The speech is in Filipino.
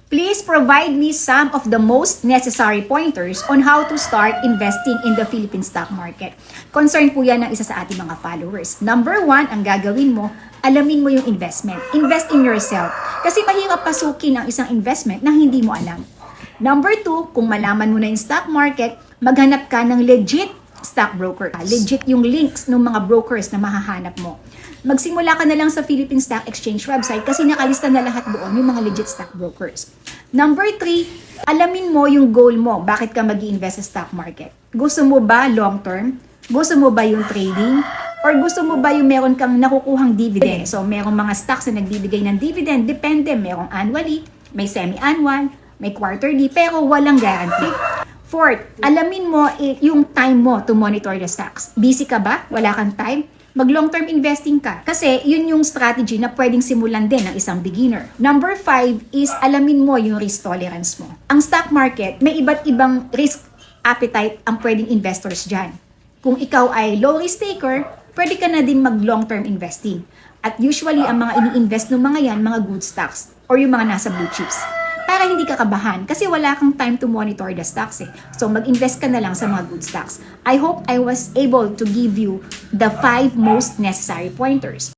Please provide me some of the most necessary pointers on how to start investing in the Philippine stock market. Concern po yan ng isa sa ating mga followers. Number 1, ang gagawin mo, alamin mo yung investment. Invest in yourself. Kasi mahirap pasukin ang isang investment na hindi mo alam. Number 2, kung malaman mo na yung stock market, maghanap ka ng legit stockbroker. Legit yung links ng mga brokers na mahahanap mo. Magsimula ka na lang sa Philippine Stock Exchange website kasi nakalista na lahat doon yung mga legit stockbrokers. Number 3, alamin mo yung goal mo. Bakit ka mag-i-invest sa stock market? Gusto mo ba long term? Gusto mo ba yung trading? Or gusto mo ba yung meron kang nakukuhang dividend? So, merong mga stocks na nagbibigay ng dividend. Depende. Merong annually, may semi-annual, may quarterly, pero walang guarantee. Fourth, alamin mo yung time mo to monitor the stocks. Busy ka ba? Wala kang time? Mag long-term investing ka. Kasi yun yung strategy na pwedeng simulan din ng isang beginner. Number 5 is alamin mo yung risk tolerance mo. Ang stock market, may iba't ibang risk appetite ang pwedeng investors dyan. Kung ikaw ay low risk taker, pwede ka na din mag long-term investing. At usually, ang mga ini-invest ng mga yan, mga good stocks or yung mga nasa blue chips. Para hindi ka kabahan kasi wala kang time to monitor the stocks eh. So mag-invest ka na lang sa mga good stocks. I hope I was able to give you the 5 most necessary pointers.